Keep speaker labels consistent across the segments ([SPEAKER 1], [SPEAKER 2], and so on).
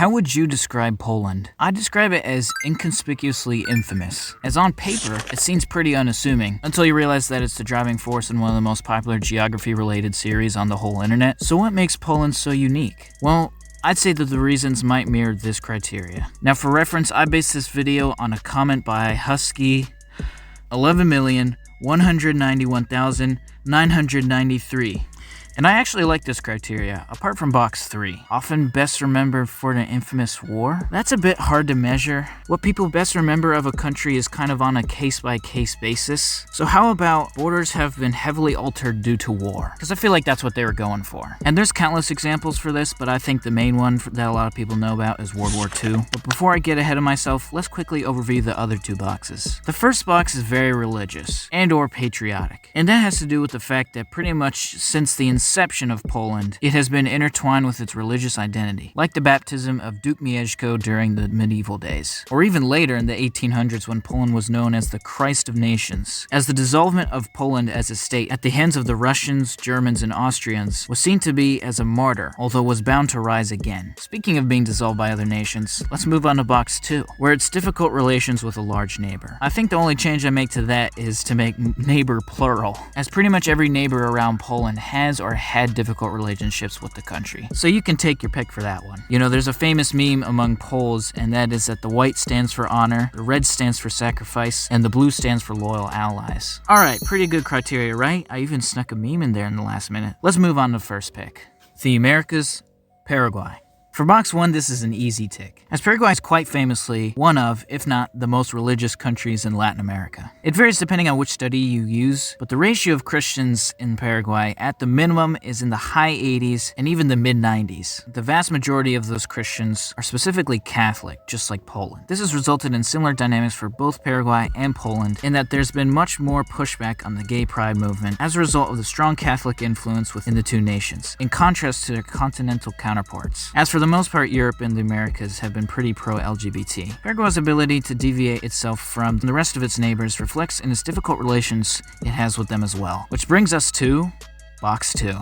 [SPEAKER 1] How would you describe Poland? I describe it as inconspicuously infamous, as on paper, it seems pretty unassuming, until you realize that it's the driving force in one of the most popular geography-related series on the whole internet. So what makes Poland so unique? Well, I'd say that the reasons might mirror this criteria. Now for reference, I based this video on a comment by Husky 11,191,993. And I actually like this criteria, apart from box 3. Often best remembered for the infamous war? That's a bit hard to measure. What people best remember of a country is kind of on a case-by-case basis. So how about borders have been heavily altered due to war? Because I feel like that's what they were going for. And there's countless examples for this, but I think the main one that a lot of people know about is World War II. But before I get ahead of myself, let's quickly overview the other two boxes. The first box is very religious and or patriotic. And that has to do with the fact that pretty much since the inception of Poland, it has been intertwined with its religious identity, like the baptism of Duke Mieszko during the medieval days, or even later in the 1800s when Poland was known as the Christ of Nations, as the dissolvement of Poland as a state at the hands of the Russians, Germans, and Austrians was seen to be as a martyr, although was bound to rise again. Speaking of being dissolved by other nations, let's move on to box 2, where it's difficult relations with a large neighbor. I think the only change I make to that is to make neighbor plural, as pretty much every neighbor around Poland has or had difficult relationships with the country. So you can take your pick for that one. You know, there's a famous meme among Poles, and that is that the white stands for honor, the red stands for sacrifice, and the blue stands for loyal allies. Alright, pretty good criteria, right? I even snuck a meme in there in the last minute. Let's move on to the first pick. The Americas, Paraguay. For box 1, this is an easy tick, as Paraguay is quite famously one of, if not the most religious countries in Latin America. It varies depending on which study you use, but the ratio of Christians in Paraguay at the minimum is in the high 80s and even the mid 90s. The vast majority of those Christians are specifically Catholic, just like Poland. This has resulted in similar dynamics for both Paraguay and Poland in that there's been much more pushback on the gay pride movement as a result of the strong Catholic influence within the two nations, in contrast to their continental counterparts. As for the most part, Europe and the Americas have been pretty pro-LGBT. Paraguay's ability to deviate itself from the rest of its neighbors reflects in its difficult relations it has with them as well. Which brings us to box 2.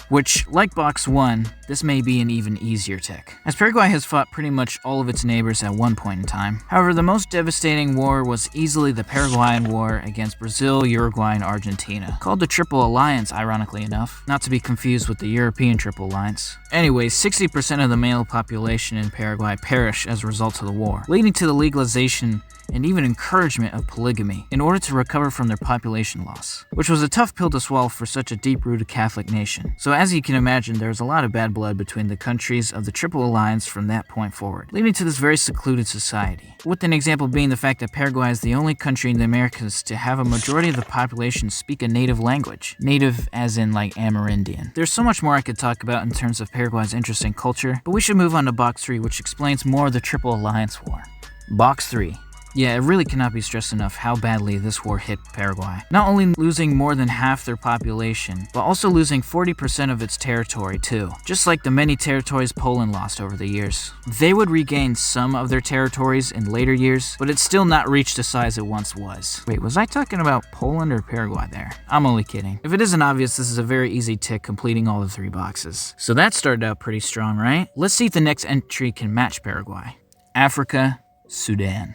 [SPEAKER 1] Which, like box 1, this may be an even easier tick, as Paraguay has fought pretty much all of its neighbors at one point in time. However, the most devastating war was easily the Paraguayan War against Brazil, Uruguay, and Argentina, called the Triple Alliance, ironically enough, not to be confused with the European Triple Alliance. Anyways, 60% of the male population in Paraguay perished as a result of the war, leading to the legalization and even encouragement of polygamy in order to recover from their population loss, which was a tough pill to swallow for such a deep-rooted Catholic nation. So as you can imagine, there's a lot of bad blood between the countries of the Triple Alliance from that point forward, leading to this very secluded society, with an example being the fact that Paraguay is the only country in the Americas to have a majority of the population speak a native language, native as in like Amerindian. There's so much more I could talk about in terms of Paraguay's interesting culture, but we should move on to box 3, which explains more of the Triple Alliance War. Box 3. Yeah, it really cannot be stressed enough how badly this war hit Paraguay. Not only losing more than half their population, but also losing 40% of its territory too, just like the many territories Poland lost over the years. They would regain some of their territories in later years, but it's still not reached the size it once was. Wait, was I talking about Poland or Paraguay there? I'm only kidding. If it isn't obvious, this is a very easy tick completing all the 3 boxes. So that started out pretty strong, right? Let's see if the next entry can match Paraguay. Africa, Sudan.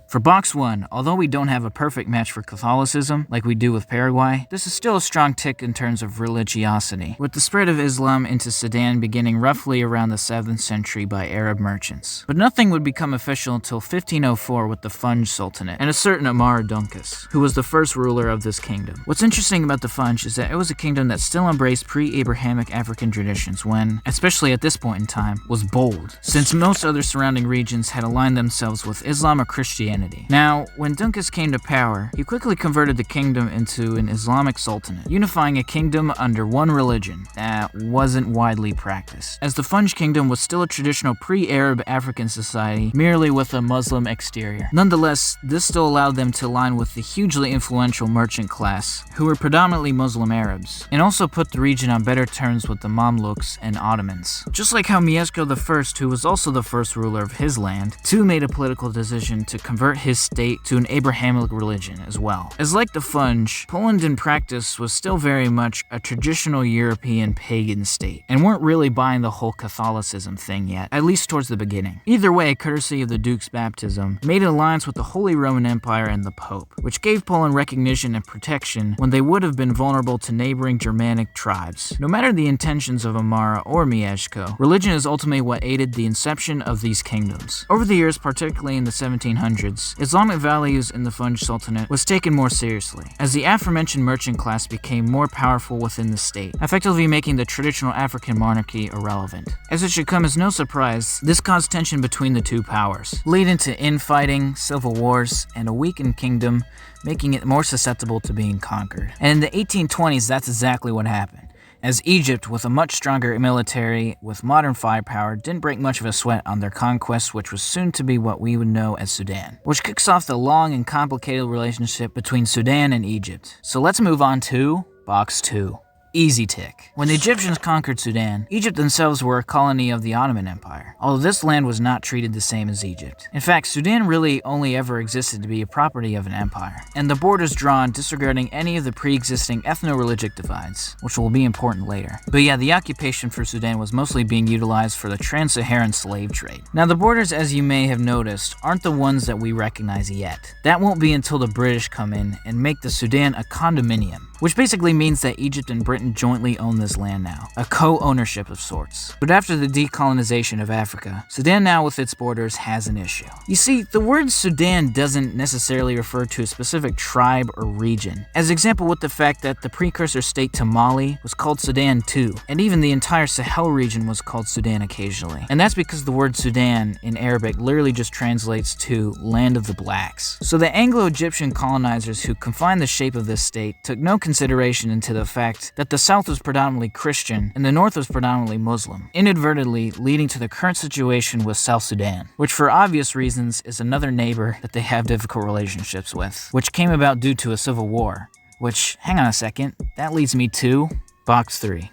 [SPEAKER 1] For box 1, although we don't have a perfect match for Catholicism like we do with Paraguay, this is still a strong tick in terms of religiosity, with the spread of Islam into Sudan beginning roughly around the 7th century by Arab merchants. But nothing would become official until 1504 with the Funj Sultanate and a certain Amar Dunkas, who was the first ruler of this kingdom. What's interesting about the Funj is that it was a kingdom that still embraced pre-Abrahamic African traditions when, especially at this point in time, was bold, since most other surrounding regions had aligned themselves with Islam or Christianity. Now, when Dunkas came to power, he quickly converted the kingdom into an Islamic sultanate, unifying a kingdom under one religion that wasn't widely practiced, as the Funj kingdom was still a traditional pre-Arab African society, merely with a Muslim exterior. Nonetheless, this still allowed them to align with the hugely influential merchant class, who were predominantly Muslim Arabs, and also put the region on better terms with the Mamluks and Ottomans. Just like how Mieszko I, who was also the first ruler of his land, too made a political decision to convert convert his state to an Abrahamic religion as well. As like the Funge, Poland in practice was still very much a traditional European pagan state, and weren't really buying the whole Catholicism thing yet, at least towards the beginning. Either way, courtesy of the Duke's baptism, made an alliance with the Holy Roman Empire and the Pope, which gave Poland recognition and protection when they would have been vulnerable to neighboring Germanic tribes. No matter the intentions of Amara or Mieszko, religion is ultimately what aided the inception of these kingdoms. Over the years, particularly in the 1700s, Islamic values in the Funge Sultanate was taken more seriously, as the aforementioned merchant class became more powerful within the state, effectively making the traditional African monarchy irrelevant. As it should come as no surprise, this caused tension between the two powers, leading to infighting, civil wars, and a weakened kingdom, making it more susceptible to being conquered. And in the 1820s, that's exactly what happened, as Egypt, with a much stronger military with modern firepower, didn't break much of a sweat on their conquest, which was soon to be what we would know as Sudan, which kicks off the long and complicated relationship between Sudan and Egypt. So let's move on to Box 2. Easy tick. When the Egyptians conquered Sudan, Egypt themselves were a colony of the Ottoman Empire, although this land was not treated the same as Egypt. In fact, Sudan really only ever existed to be a property of an empire, and the borders drawn disregarding any of the pre-existing ethno-religic divides, which will be important later. But yeah, the occupation for Sudan was mostly being utilized for the trans-Saharan slave trade. Now the borders, as you may have noticed, aren't the ones that we recognize yet. That won't be until the British come in and make the Sudan a condominium, which basically means that Egypt and Britain jointly own this land now, a co-ownership of sorts. But after the decolonization of Africa, Sudan now with its borders has an issue. You see, the word Sudan doesn't necessarily refer to a specific tribe or region. As example with the fact that the precursor state to Mali was called Sudan too, and even the entire Sahel region was called Sudan occasionally. And that's because the word Sudan in Arabic literally just translates to land of the blacks. So the Anglo-Egyptian colonizers who confined the shape of this state took no consideration into the fact that the south was predominantly Christian and the north was predominantly Muslim, inadvertently leading to the current situation with South Sudan, which for obvious reasons is another neighbor that they have difficult relationships with, which came about due to a civil war, which, hang on a second, that leads me to Box 3.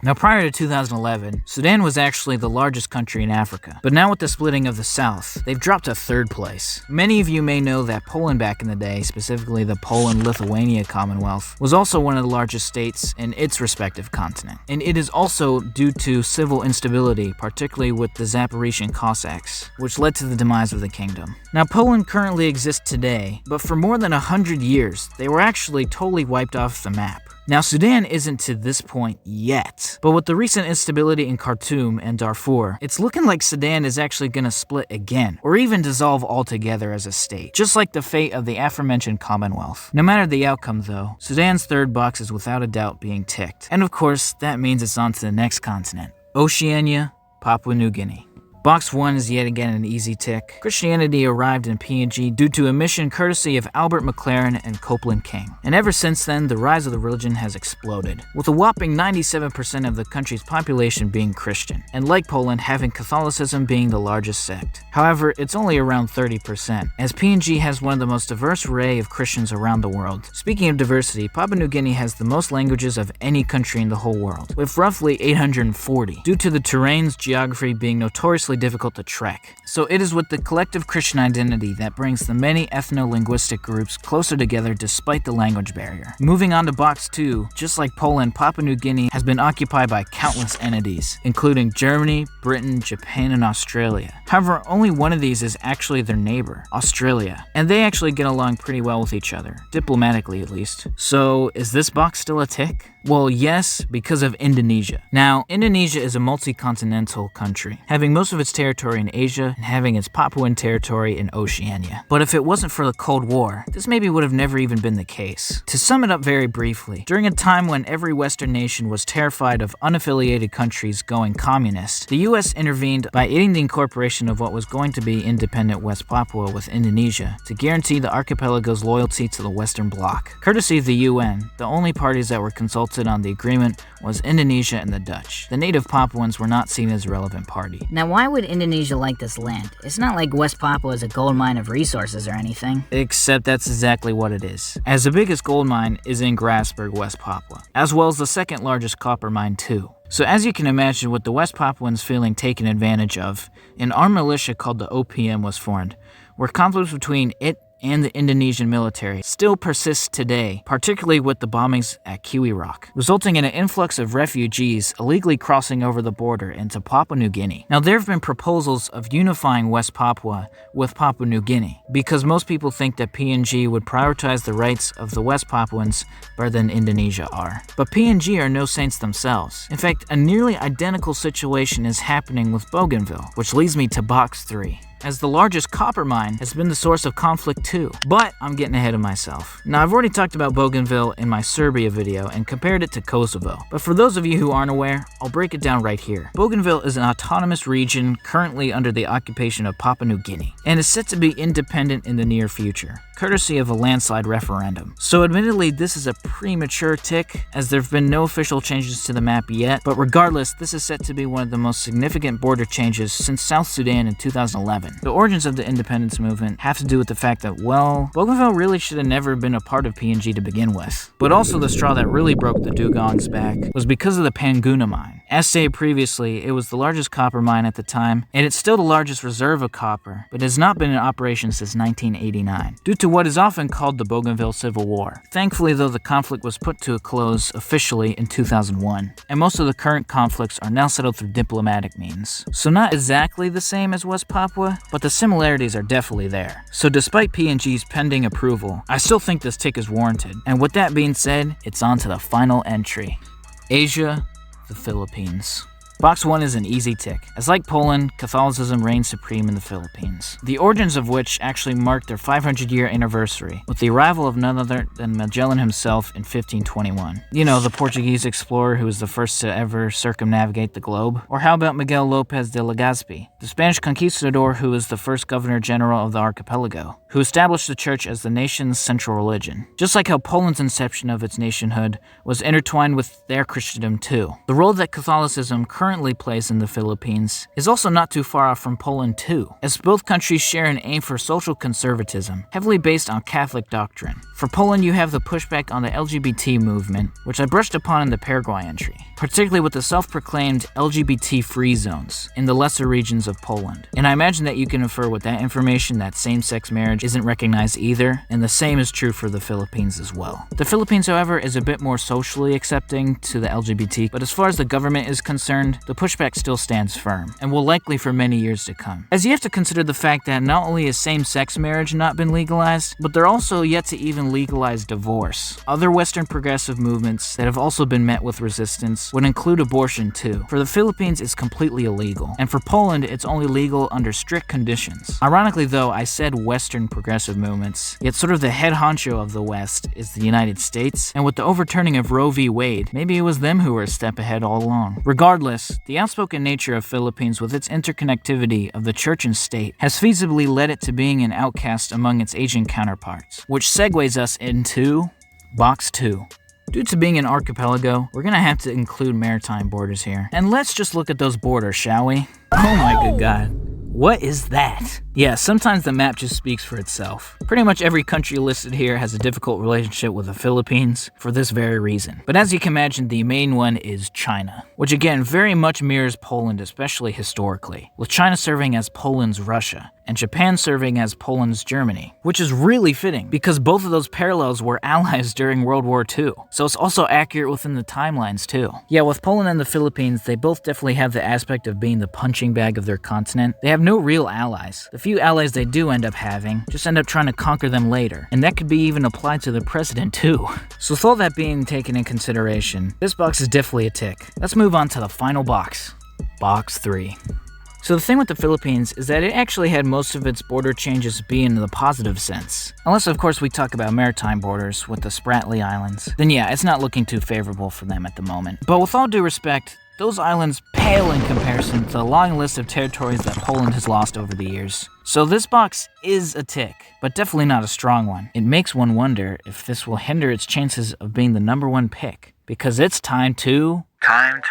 [SPEAKER 1] Now, prior to 2011, Sudan was actually the largest country in Africa, but now with the splitting of the South, they've dropped to 3rd place. Many of you may know that Poland back in the day, specifically the Poland-Lithuania Commonwealth, was also one of the largest states in its respective continent. And it is also due to civil instability, particularly with the Zaporozhian Cossacks, which led to the demise of the kingdom. Now, Poland currently exists today, but for more than 100 years, they were actually totally wiped off the map. Now, Sudan isn't to this point yet, but with the recent instability in Khartoum and Darfur, it's looking like Sudan is actually going to split again, or even dissolve altogether as a state, just like the fate of the aforementioned Commonwealth. No matter the outcome though, Sudan's 3rd box is without a doubt being ticked. And of course, that means it's on to the next continent, Oceania, Papua New Guinea. Box 1 is yet again an easy tick. Christianity arrived in PNG due to a mission courtesy of Albert McLaren and Copeland King. And ever since then, the rise of the religion has exploded, with a whopping 97% of the country's population being Christian, and like Poland, having Catholicism being the largest sect. However, it's only around 30%, as PNG has one of the most diverse array of Christians around the world. Speaking of diversity, Papua New Guinea has the most languages of any country in the whole world, with roughly 840, due to the terrain's geography being notoriously difficult to trek. So it is with the collective Christian identity that brings the many ethno-linguistic groups closer together despite the language barrier. Moving on to Box 2, just like Poland, Papua New Guinea has been occupied by countless entities, including Germany, Britain, Japan, and Australia. However, only one of these is actually their neighbor, Australia, and they actually get along pretty well with each other, diplomatically at least. So is this box still a tick? Well, yes, because of Indonesia. Now, Indonesia is a multi-continental country, having most of its territory in Asia and having its Papuan territory in Oceania. But if it wasn't for the Cold War, this maybe would have never even been the case. To sum it up very briefly, during a time when every Western nation was terrified of unaffiliated countries going communist, the US intervened by aiding the incorporation of what was going to be independent West Papua with Indonesia to guarantee the archipelago's loyalty to the Western Bloc. Courtesy of the UN, the only parties that were consulted on the agreement was Indonesia and the Dutch. The native Papuans were not seen as a relevant party.
[SPEAKER 2] Now, why would Indonesia like this land? It's not like West Papua is a gold mine of resources or anything.
[SPEAKER 1] Except that's exactly what it is, as the biggest gold mine is in Grasberg, West Papua, as well as the 2nd largest copper mine too. So as you can imagine, with the West Papuans feeling taken advantage of, an armed militia called the OPM was formed, where conflicts between it and the Indonesian military still persists today, particularly with the bombings at Kiwi Rock, resulting in an influx of refugees illegally crossing over the border into Papua New Guinea. Now, there have been proposals of unifying West Papua with Papua New Guinea, because most people think that PNG would prioritize the rights of the West Papuans better than Indonesia are. But PNG are no saints themselves. In fact, a nearly identical situation is happening with Bougainville, which leads me to box 3. As the largest copper mine has been the source of conflict too. But I'm getting ahead of myself. Now, I've already talked about Bougainville in my Serbia video and compared it to Kosovo. But for those of you who aren't aware, I'll break it down right here. Bougainville is an autonomous region currently under the occupation of Papua New Guinea, and is set to be independent in the near future, courtesy of a landslide referendum. So admittedly, this is a premature tick, as there have been no official changes to the map yet, but regardless, this is set to be one of the most significant border changes since South Sudan in 2011. The origins of the independence movement have to do with the fact that, well, Bougainville really should have never been a part of PNG to begin with. But also the straw that really broke the dugong's back was because of the Panguna mine. As stated previously, it was the largest copper mine at the time, and it's still the largest reserve of copper, but has not been in operation since 1989, due to what is often called the Bougainville Civil War. Thankfully, though, the conflict was put to a close officially in 2001, and most of the current conflicts are now settled through diplomatic means. So not exactly the same as West Papua, but the similarities are definitely there. So despite PNG's pending approval, I still think this tick is warranted. And with that being said, it's on to the final entry. Asia, the Philippines. Box 1 is an easy tick, as like Poland, Catholicism reigns supreme in the Philippines, the origins of which actually marked their 500-year anniversary, with the arrival of none other than Magellan himself in 1521. You know, the Portuguese explorer who was the first to ever circumnavigate the globe. Or how about Miguel Lopez de Legazpi, the Spanish conquistador who was the first governor-general of the archipelago, who established the church as the nation's central religion. Just like how Poland's inception of its nationhood was intertwined with their Christendom too. The role that Catholicism currently plays in the Philippines is also not too far off from Poland too, as both countries share an aim for social conservatism, heavily based on Catholic doctrine. For Poland, you have the pushback on the LGBT movement, which I brushed upon in the Paraguay entry, particularly with the self-proclaimed LGBT-free zones in the lesser regions of Poland. And I imagine that you can infer with that information that same-sex marriage isn't recognized either, and the same is true for the Philippines as well. The Philippines, however, is a bit more socially accepting to the LGBT, but as far as the government is concerned, the pushback still stands firm, and will likely for many years to come. As you have to consider the fact that not only has same-sex marriage not been legalized, but they're also yet to even legalize divorce. Other Western progressive movements that have also been met with resistance would include abortion too. For the Philippines, it's completely illegal, and for Poland, it's only legal under strict conditions. Ironically though, I said Western progressive movements, yet sort of the head honcho of the West is the United States, and with the overturning of Roe v. Wade, maybe it was them who were a step ahead all along. Regardless, the outspoken nature of Philippines with its interconnectivity of the church and state has feasibly led it to being an outcast among its Asian counterparts, which segues us into Box 2. Due to being an archipelago, we're gonna have to include maritime borders here. And let's just look at those borders, shall we? Oh my good god. What is that? Yeah, sometimes the map just speaks for itself. Pretty much every country listed here has a difficult relationship with the Philippines for this very reason. But as you can imagine, the main one is China, which again very much mirrors Poland, especially historically, with China serving as Poland's Russia, and Japan serving as Poland's Germany, which is really fitting because both of those parallels were allies during World War II, so it's also accurate within the timelines too. Yeah, with Poland and the Philippines, they both definitely have the aspect of being the punching bag of their continent. They have no real allies. The few allies they do end up having just end up trying to conquer them later, and that could be even applied to the president too. So with all that being taken in consideration, this box is definitely a tick. Let's move on to the final box, Box 3. So the thing with the Philippines is that it actually had most of its border changes be in the positive sense. Unless of course we talk about maritime borders with the Spratly Islands. Then yeah, it's not looking too favorable for them at the moment. But with all due respect, those islands pale in comparison to the long list of territories that Poland has lost over the years. So this box is a tick, but definitely not a strong one. It makes one wonder if this will hinder its chances of being the #1 pick, because it's time to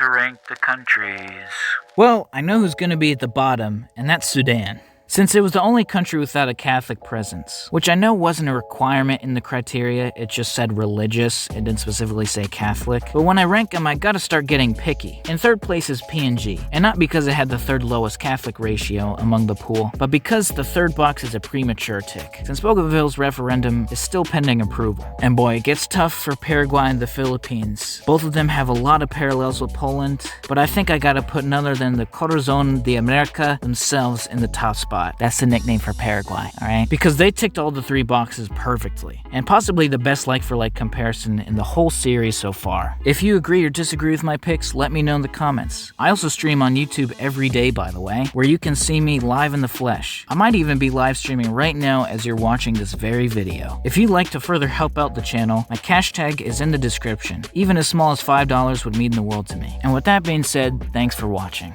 [SPEAKER 1] rank the countries. Well, I know who's gonna be at the bottom, and that's Sudan. since it was the only country without a Catholic presence, which I know wasn't a requirement in the criteria, it just said religious, it didn't specifically say Catholic. But when I rank them, I gotta start getting picky. In third place is PNG, and not because it had the third lowest Catholic ratio among the pool, but because the third box is a premature tick, since Bougainville's referendum is still pending approval. And boy, it gets tough for Paraguay and the Philippines. Both of them have a lot of parallels with Poland, but I think I gotta put none other than the Corazon de America themselves in the top spot. That's the nickname for Paraguay, alright? Because they ticked all the 3 boxes perfectly, and possibly the best like-for-like comparison in the whole series so far. If you agree or disagree with my picks, let me know in the comments. I also stream on YouTube every day, by the way, where you can see me live in the flesh. I might even be live streaming right now as you're watching this very video. If you'd like to further help out the channel, my cash tag is in the description. Even as small as $5 would mean the world to me. And with that being said, thanks for watching.